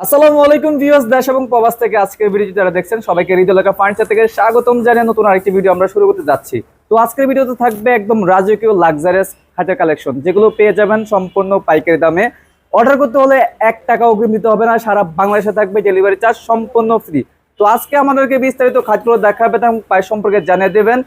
আসসালামু আলাইকুম ভিউয়ার্স, দেশ এবং প্রবাস থেকে আজকের ভিডিও যারা দেখছেন সবাইকে হৃদয়লেখা ফার্নিচার থেকে স্বাগতম জানিয়ে নতুন আরেকটি ভিডিও আমরা শুরু করতে যাচ্ছি। তো আজকের ভিডিওতে থাকবে একদম রাজকীয় লাক্সারিয়াস খাটের কালেকশন, যেগুলো পেয়ে যাবেন সম্পূর্ণ পাইকারি দামে। অর্ডার করতে হলে 1 টাকা অগ্রিম দিতে হবে না, সারা বাংলাদেশে থাকবে ডেলিভারি চার্জ সম্পূর্ণ ফ্রি। তো আজকে আমাদেরকে বিস্তারিত খাটগুলো দেখাবে এবং প্রাইস সম্পর্কে জানিয়ে দেবেন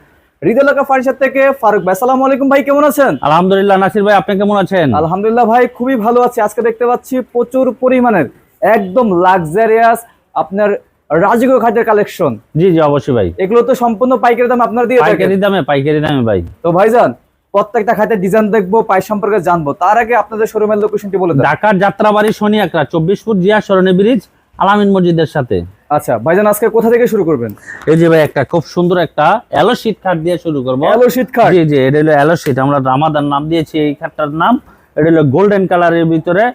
হৃদয়লেখা ফার্নিচার থেকে ফারুক ভাই। আসসালামু আলাইকুম ভাই, কেমন আছেন? আলহামদুলিল্লাহ নাসির ভাই, আপনি কেমন আছেন? আলহামদুলিল্লাহ ভাই, খুবই ভালো আছি। আজকে দেখতে পাচ্ছি প্রচুর পরিমাণের একদম লাক্সারিয়াস আপনার রাজকীয় খাটের কালেকশন। জি জি অবশ্যই ভাই, এগুলো তো সম্পূর্ণ পাইকারি দাম আপনার দিয়ে থাকেন। পাইকারি দামে ভাই। তো ভাইজান, প্রত্যেকটা খাটের ডিজাইন দেখবো, প্রাইস সম্পর্কে জানবো, তার আগে আপনাদের শোরুমের লোকেশনটি বলে দেন। ঢাকার যাত্রাবাড়ি শনি একরা 24 ফুট জিয়া সরণি ব্রিজ আলামিন মসজিদের সাথে। আচ্ছা ভাইজান, আজকে কোথা থেকে শুরু করবেন? এই যে ভাই একটা খুব সুন্দর একটা এলো শীট খাট দিয়ে শুরু করব। এলো শীট খাট? জি জি, এটা হলো এলো শীট, আমরা রামাদান নাম দিয়েছি এই খাটটার নাম। এটা হলো গোল্ডেন কালারের ভিতরে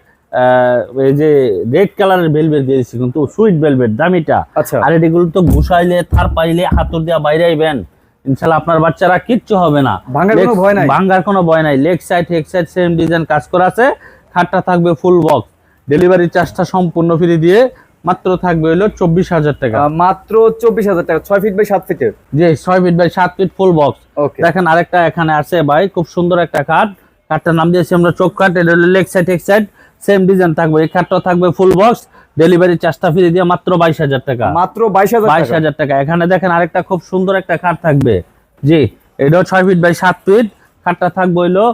এই যে রেড কালারের ভেলভেট দিয়েছি, কিন্তু সুইট ভেলভেট দামিটা। আচ্ছা। আর এগুলো তো ঘুষাইলে থার পাইলে হাতুর দিয়া বাইরে আইবেন, ইনশাআল্লাহ আপনার বাচ্চারা কিচ্ছু হবে না, ভাঙার কোনো ভয় নাই। ভাঙার কোনো ভয় নাই। Leg side head side same design কাজ করা আছে। খাটটা থাকবে ফুল বক্স, ডেলিভারি চার্জটা সম্পূর্ণ ফ্রি দিয়ে মাত্র থাকবে হলো 24,000 টাকা। মাত্র 24,000 টাকা। 6 ফিট বাই 7 ফিটের? জি, 6 feet by 7 feet full box. Okay. দেখেন আরেকটা এখানে আছে ভাই, খুব সুন্দর একটা খাট। খাটটার নাম দিয়েছি আমরা চোখ খাট। এটা হলো leg side head side same design থাকবে। এই খাটটা থাকবে ফুল বক্স, ডেলিভারি চার্জটা ফ্রি দিয়ে মাত্র 22,000 টাকা। মাত্র 22,000 টাকা। 22,000 টাকা। এখানে দেখেন আরেকটা খুব সুন্দর একটা খাট থাকবে। জি, এটাও 6 ফিট বাই 7 ফিট। খাটটা থাকবে হইলো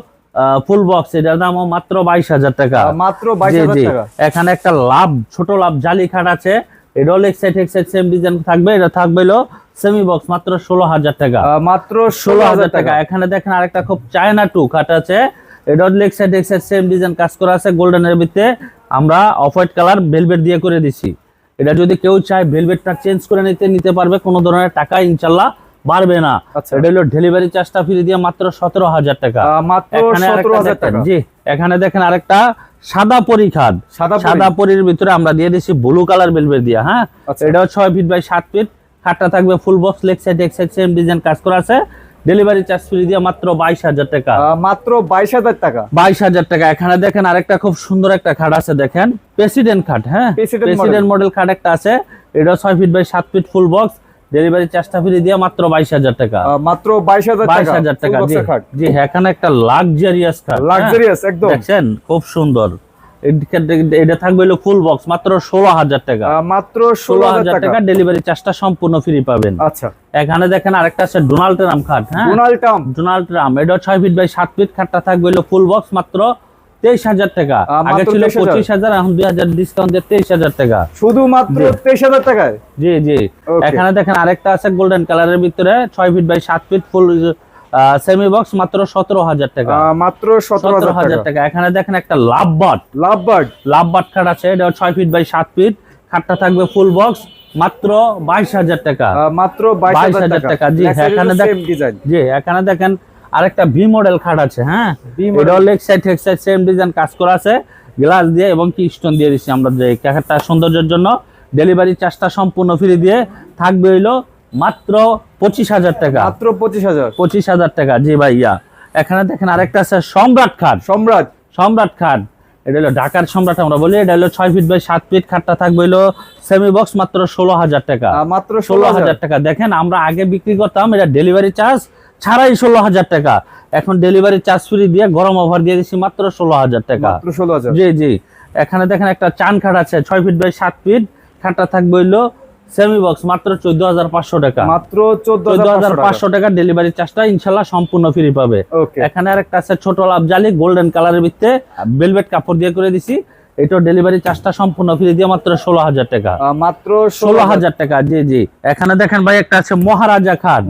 ফুল বক্স, এটার দামও মাত্র 22,000 টাকা। মাত্র 22,000 টাকা। এখানে একটা ছোট লাভ জালি খাট আছে। এটাও leg side head side same design থাকবে। এটা থাকবে হলো সেমি বক্স, মাত্র 16,000 টাকা। মাত্র 16,000 টাকা। এখানে দেখেন আরেকটা খুব চায়না টু খাট আছে। এটাও leg side head side same design কাজ করা আছে। গোল্ডেনের ভিতরে আমরা অফ হোয়াইট কালার ভেলভেট দিয়ে করে দিছি। এটা যদি কেউ চায় ভেলভেটটা চেঞ্জ করে নিতে পারবে, কোনো ধরনের টাকা ইনশাল্লাহ বাড়বে না। আচ্ছা। এটা হলো ডেলিভারি চার্জটা ফ্রি দিয়ে মাত্র 17,000 টাকা। মাত্র 17,000 টাকা। জি, এখানে দেখেন আরেকটা সাদা পরি খাট। সাদা পরির ভিতরে আমরা দিয়ে দিছি ব্লু কালার ভেলভেট দিয়া। হ্যাঁ, এটাও 6 ফিট বাই 7 ফিট। খাটটা থাকবে ফুল বক্স, লেগ সাইড এক সাইড সেম ডিজাইন কাজ করা আছে। ডেলিভারি চার্জ ফ্রি দিয়ে মাত্র 22,000 টাকা। মাত্র 22,000 টাকা। 22,000 টাকা। এখানে দেখেন আরেকটা খুব সুন্দর একটা খাট আছে, দেখেন প্রেসিডেন্ট খাট। হ্যাঁ, প্রেসিডেন্ট মডেল খাট একটা আছে। এটাও 6 feet by 7 feet full box, delivery চার্জটা ফ্রি দিয়ে মাত্র 22,000 টাকা। মাত্র 22,000 টাকা। জি, এখানে একটা লাক্সারিয়াস খাট, লাক্সারিয়াস একদম দেখছেন খুব সুন্দর। এটা থাকবে হলো ফুল বক্স, মাত্র 16,000 টাকা। মাত্র 16,000 টাকা। ডেলিভারি চার্জটা সম্পূর্ণ ফ্রি পাবেন। আচ্ছা। এখানে দেখেন আরেকটা আছে ডোনাল্ড ট্রাম্প খাট। হ্যাঁ, ডোনাল্ড ট্রাম্প। এটা 6 ফিট বাই 7 ফিট। খাটটা থাকবে হলো ফুল বক্স, মাত্র 23,000 টাকা। আগে ছিল 25,000, এখন 2,000 ডিসকাউন্ট দিয়ে 23,000 টাকা। শুধুমাত্র 23,000 টাকায়? জি জি। এখানে দেখেন আরেকটা আছে গোল্ডেন কালারের ভিতরে 6 feet by 7 feet full semi box, মাত্র 17,000 টাকা। মাত্র 17,000 টাকা। এখানে দেখেন একটা লাভবার্ড খাট আছে। এটা 6 ফিট বাই 7 ফিট। খাটটা থাকবে ফুল বক্স, মাত্র 22,000 টাকা। মাত্র 22,000 টাকা। জি, এখানে দেখেন আরেকটা ভি মডেল খাট আছে। হ্যাঁ, এটা leg side head side same design কাজ করা আছে, গ্লাস দিয়ে এবং কি স্টোন দিয়ে দিচ্ছি আমরা যে খাটটা সৌন্দর্যের জন্য। ডেলিভারি চার্জটা সম্পূর্ণ ফ্রি দিয়ে থাকবে হইলো মাত্র 25,000 টাকা। মাত্র 25,000 টাকা। জি ভাইয়া। এখানে দেখেন আরেকটা আছে সম্রাট খাট। এটা হলো ঢাকার সম্রাট আমরা বলি। এটা হলো 6 ফিট বাই 7 ফিট। খাটটা থাকবে হলো সেমি বক্স, মাত্র 16,000 টাকা। মাত্র 16,000 টাকা। দেখেন আমরা আগে বিক্রি করতাম এটা ডেলিভারি চার্জ ছাড়াই 16,000 টাকা, এখন ডেলিভারি চার্জ ফ্রি দিয়ে গরম অফার দিয়ে দিচ্ছি মাত্র 16,000 টাকা। মাত্র 16,000। জি জি। এখানে দেখেন একটা চান খাট আছে 6 ফিট বাই 7 ফিট। খাটটা থাকবে হইলো সেমি বক্স, মাত্র 14,500 টাকা। মাত্র 14,500 টাকা। ডেলিভারি চার্জটা ইনশাআল্লাহ সম্পূর্ণ ফ্রি পাবে। এখানে আরেকটা আছে ছোট লাভ জালি গোল্ডেন কালারের ভিতরে ভেলভেট কাপড় দিয়ে করে দিছি। এটা ডেলিভারি চার্জটা সম্পূর্ণ ফ্রি দিয়ে মাত্র 16,000 টাকা। মাত্র 16,000 টাকা। জি জি। এখানে দেখেন ভাই একটা আছে মহারাজা খাট।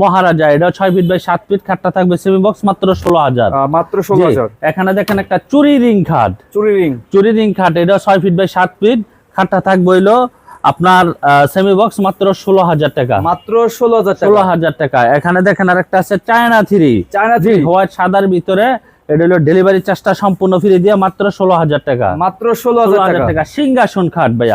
মহারাজা এটা 6 ফিট বাই 7 ফিট। খাটটা থাকবে সেমি বক্স, মাত্র 16,000। মাত্র 16,000। এখানে দেখেন একটা চুরি রিং খাট। এটা 6 ফিট বাই 7 ফিট। খাটটা থাকবে হইলো আপনার সেমি বক্স, মাত্র 16,000 টাকা। মাত্র 16,000 টাকা। এখানে দেখেন আরেকটা আছে চায়না থ্রি হোয়াইট সাদার ভিতরে। এটা হলো ডেলিভারি চার্জটা সম্পূর্ণ ফ্রি দিয়ে মাত্র 16,000 টাকা। মাত্র 16,000 টাকা। সিংহাসন খাট ভাইয়া,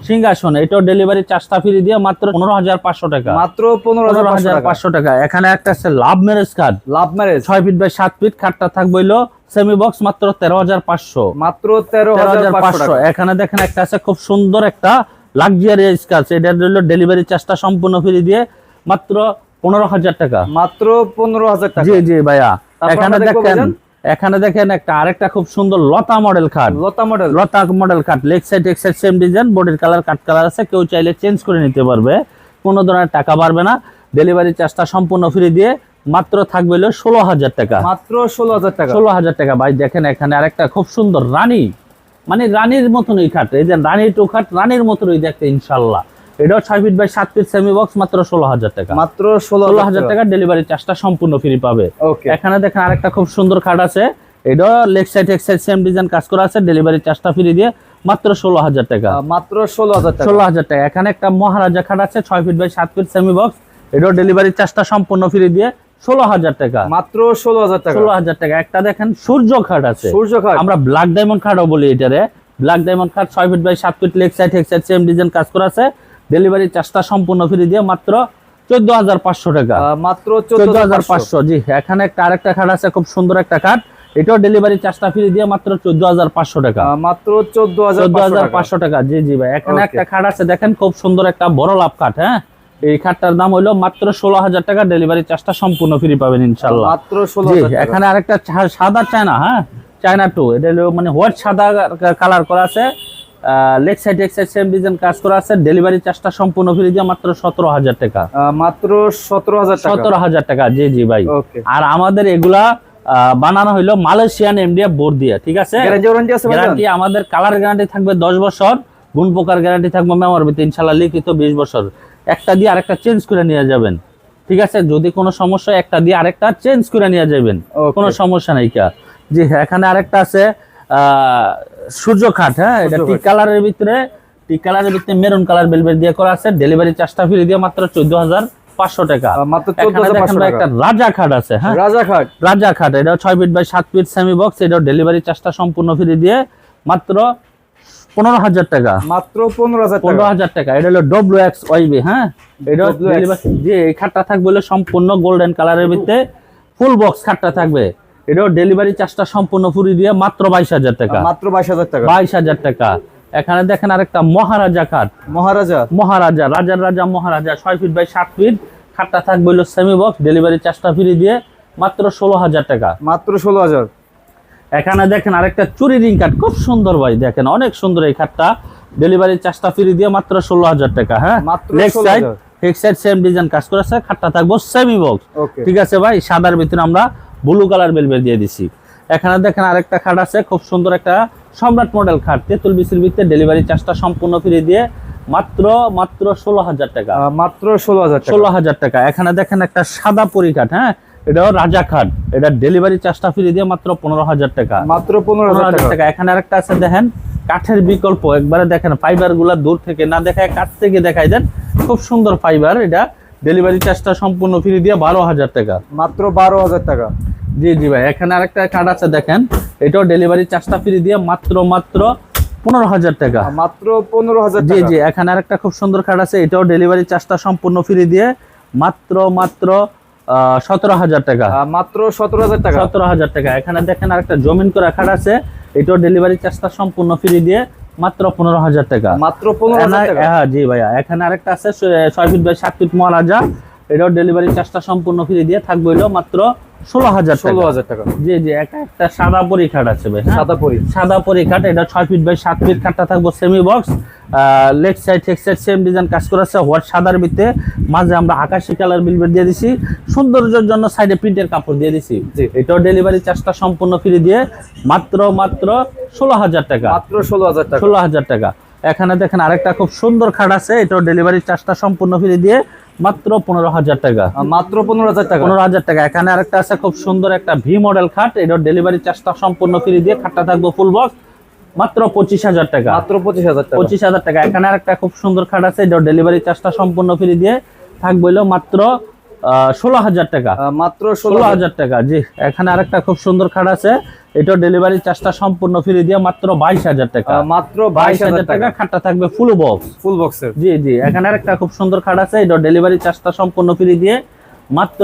সিংহাসন এটাও ডেলিভারি চার্জটা ফ্রি দিয়ে মাত্র 15,500 টাকা। মাত্র 15,500 টাকা। এখানে একটা আছে লাভ ম্যারেজ খাট, love marriage 6 feet by 7 feet. খাটটা থাকবে হলো সেমি বক্স, মাত্র 13,500। মাত্র 13,500। এখানে দেখেন একটা আছে খুব সুন্দর একটা লাক্সারিয়াস কাজ, এটা হলো ডেলিভারি চার্জটা সম্পূর্ণ ফ্রি দিয়ে মাত্র 15,000 টাকা। মাত্র 15,000 টাকা। জি জি ভাইয়া। এখানে দেখেন একটা আরেকটা খুব সুন্দর লতা মডেল খাট, লতা মডেল খাট, লেগ সাইড এক সাইড সেম ডিজাইন, বডির কালার কাট কালার আছে, কেউ চাইলে চেঞ্জ করে নিতে পারবে, কোনো ধরনের টাকা বাড়বে না। ডেলিভারি চার্জটা সম্পূর্ণ ফ্রি দিয়ে মাত্র থাকবে হলো 16,000 টাকা। মাত্র 16,000 টাকা। 16,000 টাকা। ভাই দেখেন এখানে আরেকটা খুব সুন্দর রানী, মানে রানীর মতনই খাট, এই যে রানী টু খাট, রানীর মতনই দেখতে ইনশাল্লাহ। এটাও 6 feet by 7 feet semi box, মাত্র 16,000 টাকা। মাত্র 16,000 টাকা। ডেলিভারি চার্জটা সম্পূর্ণ ফ্রি পাবে। ওকে। এখানে দেখেন আরেকটা খুব সুন্দর খাট আছে, এটাও লেগ সাইড এক সাইড সেম ডিজাইন কাজ করা আছে, ডেলিভারি চার্জটা ফ্রি দিয়ে মাত্র 16,000 টাকা। মাত্র 16,000 টাকা। 16,000 টাকা। এখানে একটা মহারাজা খাট আছে 6 feet by 7 feet semi box, এটাও ডেলিভারি চার্জটা সম্পূর্ণ ফ্রি দিয়ে 16,000 টাকা। মাত্র 16,000 টাকা। 16,000 টাকা। একটা দেখেন সূর্য খাট আছে, সূর্য খাট, আমরা ব্ল্যাক ডায়মন্ড খাটও বলি এটারে। ব্ল্যাক ডায়মন্ড খাট 6 feet by 7 feet, leg side এক সাইড সেম ডিজাইন কাজ করা আছে, ডেলিভারি চার্জটা সম্পূর্ণ ফ্রি দিয়ে মাত্র 14,500 টাকা। মাত্র 14,500। জি। এখানে একটা আরেকটা খাট আছে খুব সুন্দর একটা খাট, এটাও ডেলিভারি চার্জটা ফ্রি দিয়ে মাত্র 14,500 টাকা। মাত্র 14,500 টাকা। জি জি ভাই। এখানে একটা খাট আছে দেখেন খুব সুন্দর একটা বড় লাভ খাট, হ্যাঁ, এই খাটটার দাম হলো মাত্র 16,000 টাকা, ডেলিভারি চার্জটা সম্পূর্ণ ফ্রি পাবেন ইনশাআল্লাহ। মাত্র 16,000 টাকা। এখানে আরেকটা সাদা চায়না, হ্যাঁ, চায়না টু, এটা হলো মানে হোয়াইট সাদা কালার করা আছে, লেগ সাইড এক সাইড সেম ডিজাইন কাজ করা আছে, ডেলিভারি চার্জটা সম্পূর্ণ ফ্রি দিয়ে মাত্র 17,000 টাকা। মাত্র 17,000 টাকা। 17,000 টাকা। জি জি ভাই। আর আমাদের এগুলা বানানো হইলো মালয়েশিয়ান এমডিএফ বোর্ড দিয়ে, ঠিক আছে। গ্যারান্টি আমাদের কালার গ্যারান্টি থাকবে 10 বছর, গুণ পোকার গ্যারান্টি থাকবে মেমোরিতে ইনশাআল্লাহ লিখিত 20 বছর। একটা দিয়ে আরেকটা চেঞ্জ করে নিয়ে যাবেন, ঠিক আছে। যদি কোনো সমস্যা একটা দিয়ে আরেকটা চেঞ্জ করে নিয়ে যাবেন, কোনো সমস্যা নাই কা। জি। এখানে আরেকটা আছে সূর্য খাট, হ্যাঁ, এটা টি কালারের ভিতরে মেরুন কালার ভেলভেট দিয়ে করা আছে, ডেলিভারি চার্জটা ফ্রি দিয়ে মাত্র 14,500 টাকা। মাত্র 14,500 টাকা। একটা রাজা খাট আছে, হ্যাঁ, রাজা খাট, এটা 6 feet by 7 feet semi box, এটাও ডেলিভারি চার্জটা সম্পূর্ণ ফ্রি দিয়ে মাত্র 15,000 টাকা। মাত্র 15,000 টাকা। এটা হলো WXYB, হ্যাঁ, এটা জি। এই খাটটা থাকবে হলো সম্পূর্ণ গোল্ডেন কালারের ভিতরে ফুল বক্স খাটটা থাকবে, এটাও ডেলিভারি চার্জটা সম্পূর্ণ ফ্রি দিয়ে মাত্র 22,000 টাকা। মাত্র 22,000 টাকা। 22,000 টাকা। এখানে দেখেন আরেকটা মহারাজা খাট, মহারাজা রাজার রাজা মহারাজা 6 ফিট বাই 7 ফিট, খাটটা থাকবে হলো সেমি বক্স, ডেলিভারি চার্জটা ফ্রি দিয়ে মাত্র 16,000 টাকা। মাত্র 16,000। এখানে দেখেন আরেকটা চুরি রিং কাট, খুব সুন্দর ভাই, দেখেন অনেক সুন্দর এই খাটটা, ডেলিভারি চার্জটা ফ্রি দিয়ে মাত্র 16,000 টাকা। হ্যাঁ, লেগ সাইড এক সাইড সেম ডিজাইন কাজ করেছে, খাটটা থাকবে সেমি বক্স, ঠিক আছে ভাই। সাদার ভিতরে আমরা ব্লু কালার বেলভেট দিয়ে দিছি। এখানে দেখেন আরেকটা খাট আছে খুব সুন্দর একটা সম্রাট মডেল খাট, 43 বিসির ভিতরে, ডেলিভারি চার্জটা সম্পূর্ণ ফ্রি দিয়ে মাত্র 16,000 টাকা। মাত্র 16,000 টাকা। এখানে দেখেন একটা সাদা পরি খাট, হ্যাঁ, এটাও রাজা খাট, এটা ডেলিভারি চার্জটা ফ্রি দিয়ে মাত্র 15,000 টাকা। মাত্র 15,000 টাকা। এখানে আরেকটা আছে দেখেন কাঠের বিকল্প, একবারে দেখেন ফাইবার গুলা দূর থেকে না দেখায় কাছ থেকে দেখাই দেন, খুব সুন্দর ফাইবার, এটা ডেলিভারি চার্জটা সম্পূর্ণ ফ্রি দিয়ে 12,000 টাকা। মাত্র 12,000 টাকা। জি জি ভাই। এখানে আরেকটা কার্ড আছে দেখেন, এটাও ডেলিভারি চার্জটা ফ্রি দিয়ে মাত্র 15,000 টাকা। মাত্র 15,000 টাকা। জি জি। এখানে আরেকটা খুব সুন্দর কার্ড আছে, এটাও ডেলিভারি চার্জটা সম্পূর্ণ ফ্রি দিয়ে মাত্র 17,000 টাকা। মাত্র 17,000 টাকা। 17,000 টাকা। এখানে দেখেন আরেকটা জমিন করা কার্ড আছে, এটাও ডেলিভারি চার্জটা সম্পূর্ণ ফ্রি দিয়ে মাত্র 15,000 টাকা। মাত্র 15,000 টাকা। হ্যাঁ জি ভাইয়া। এখানে আরেকটা আছে 6 ফিট বাই 7 ফিট মহারাজা, এটাও ডেলিভারি চার্জটা সম্পূর্ণ ফ্রি দিয়ে থাকবে হলো মাত্র 16,000 টাকা। জি জি। একটা সাদা পরি খাট আছে ভাই, সাদা পরি খাট, এটা 6 ফিট বাই 7 ফিট, খাটটা থাকবে সেমি বক্স, লেগ সাইড টেক সাইড সেম ডিজাইন কাজ করা আছে, হোয়াইট সাদার ভিতরে মাঝে আমরা আকাশি কালার বেলভেট দিয়ে দিছি, সৌন্দর্যের জন্য সাইডে প্রিন্টের কাপড় দিয়ে দিছি। এটাও ডেলিভারি চার্জটা সম্পূর্ণ ফ্রি দিয়ে মাত্র 16,000 টাকা। মাত্র 16,000 টাকা। 16,000 টাকা। এখানে দেখেন আরেকটা খুব সুন্দর খাট আছে, এটাও ডেলিভারি চার্জটা সম্পূর্ণ ফ্রি দিয়ে মাত্র 15,000 টাকা। মাত্র 15,000 টাকা। 15,000 টাকা। এখানে আরেকটা আছে খুব সুন্দর একটা ভি মডেল খাট, এটাও ডেলিভারি চার্জটা সম্পূর্ণ ফ্রি দিয়ে, খাটটা থাকবে ফুল বক্স, মাত্র 25,000 টাকা। মাত্র 25,000 টাকা। 25,000 টাকা। এখানে আরেকটা খুব সুন্দর খাট আছে, এটাও ডেলিভারি চার্জটা সম্পূর্ণ ফ্রি দিয়ে থাকবে হলো মাত্র 16,000 টাকা, মাত্র 16,000 টাকা। জি, এখানে আরেকটা খুব সুন্দর খাট আছে, এটা ডেলিভারি চার্জটা সম্পূর্ণ ফ্রি দিয়ে মাত্র 22,000 টাকা, মাত্র 22,000 টাকা। খাটটা থাকবে ফুল বক্সের। জি জি, এখানে আরেকটা খুব সুন্দর খাট আছে, এটা ডেলিভারি চার্জটা সম্পূর্ণ ফ্রি দিয়ে মাত্র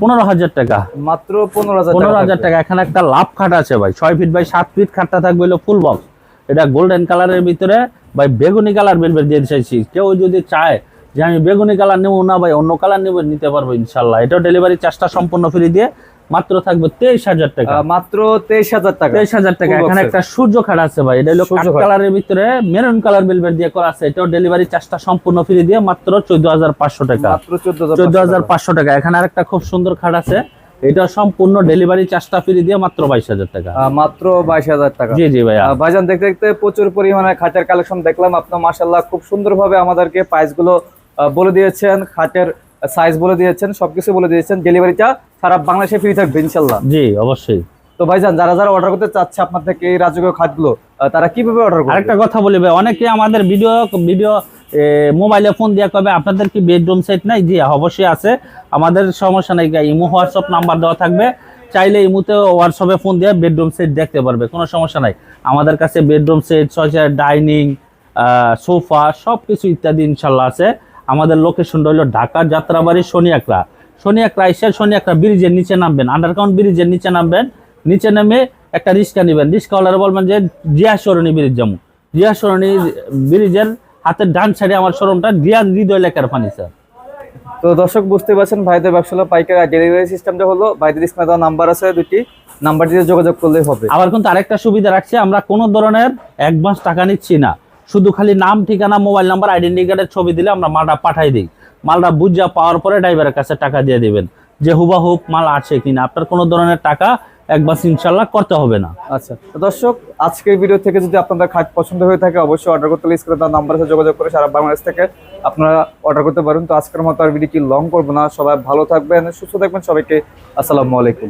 15,000 টাকা, মাত্র 15,000 টাকা। এখানে একটা লাভ খাট আছে ভাই, 6 ফিট বাই 7 ফিট। খাটটা থাকবে হলো ফুল বক্স, এটা গোল্ডেন কালারের ভিতরে ভাই বেগুনি কালার বেলভেট দিয়ে চাইছি। কেউ যদি চায় যে আমি বেগুনি কালার নেবো না ভাই, অন্য কালার নেবো, নিতে পারবো ইনশাল্লাহ। এটা ডেলিভারি চার্জটা সম্পূর্ণ ফ্রি দিয়ে মাত্র থাকবে 23,000 টাকা, মাত্র 23,000 টাকা, 23,000 টাকা। এখানে একটা সূর্য খাট আছে ভাই, এটা হলো কাঠ কালারের ভিতরে মেরুন কালার বেলভেট দিয়ে করা আছে, এটাও ডেলিভারি চার্জটা সম্পূর্ণ ফ্রি দিয়ে মাত্র 14,500 টাকা, মাত্র 14,500 টাকা। এখানে আরেকটা খুব সুন্দর খাট আছে, এটা সম্পূর্ণ ডেলিভারি চার্জটা ফ্রি দিয়ে মাত্র 22,000 টাকা, মাত্র 22,000 টাকা। জি জি ভাইয়া। ভাইজান দেখতে দেখতে প্রচুর পরিমাণে খাটের কালেকশন দেখলাম। আপনার মাশাআল্লাহ খুব সুন্দরভাবে আমাদেরকে প্রাইস গুলো বলে দিয়েছেন, খাটের সাইজ বলে দিয়েছেন, সবকিছু বলে দিয়েছেন। ডেলিভারিটা সারা বাংলাদেশে ফ্রি থাকবে ইনশাআল্লাহ। জি অবশ্যই। তো ভাইজান যারা যারা অর্ডার করতে চাচ্ছে আপনার থেকে এই রাজকীয় খাটগুলো, তারা কিভাবে অর্ডার করবে? আরেকটা কথা বলি ভাই, অনেকে আমাদের ভিডিও মোবাইলে ফোন দিয়ে কবে আপনাদের কি বেডরুম সেট নাই? জি অবশ্যই আছে, আমাদের সমস্যা নাই। ইমো হোয়াটসঅ্যাপ নাম্বার দেওয়া থাকবে, চাইলে ইমোতে হোয়াটসঅ্যাপে ফোন দিয়ে বেডরুম সেট দেখতে পারবে, কোনো সমস্যা নাই। আমাদের কাছে বেডরুম সেট, ডাইনিং, সোফা সবকিছু ইত্যাদি ইনশাল্লাহ আছে। আমাদের লোকেশনটা হলো ঢাকা যাত্রাবাড়ি শনিয়াকড়া এসে শনিয়াকড়া ব্রিজের নিচে নামবেন, আন্ডারগ্রাউন্ড ব্রিজের নিচে নামবেন। নিচে নেমে একটা রিক্সা নেবেন, রিক্সাওয়ালারা বলবেন যে জিয়া সরণি ব্রিজ যাবো। জিয়া সরণি ব্রিজের হাতের ডান সাইডে আমার শোরুমটা, হৃদয় লেখার ফার্নিচার। তো দর্শক বুঝতে পারছেন ভাইদের ব্যবসা হলো পাইকারি, ডেলিভারি সিস্টেমটা হলো ভাইদের স্ক্রিনে দেওয়া নাম্বার আছে দুটি, নাম্বার দিয়ে যোগাযোগ করলেই হবে। আবার কিন্তু আরেকটা সুবিধা রাখছে, আমরা কোনো ধরনের অ্যাডভান্স টাকা নিচ্ছি না, শুধু খালি নাম, ঠিকানা, মোবাইল নাম্বার, আইডেন্টি কার্ডের ছবি দিলে আমরা মালটা পাঠাই দিই। মালটা বুঝা পাওয়ার পরে ড্রাইভারের কাছে টাকা দিয়ে দিবেন, যে হুবাহুব মাল আছে কিনা। আপনার কোনো ধরনের টাকা একবার ইনশাল্লাহ করতে হবে না। আচ্ছা তো দর্শক, আজকের ভিডিও থেকে যদি আপনাদের খাট পছন্দ হয়ে থাকে অবশ্যই অর্ডার করতে লিস্ট করে তার নাম্বারের সাথে যোগাযোগ করে সারা বাংলাদেশ থেকে আপনারা অর্ডার করতে পারেন। তো আজকের মতো আর ভিডিও কি লং করবো না, সবাই ভালো থাকবেন, সুস্থ থাকবেন, সবাইকে আসসালামু আলাইকুম।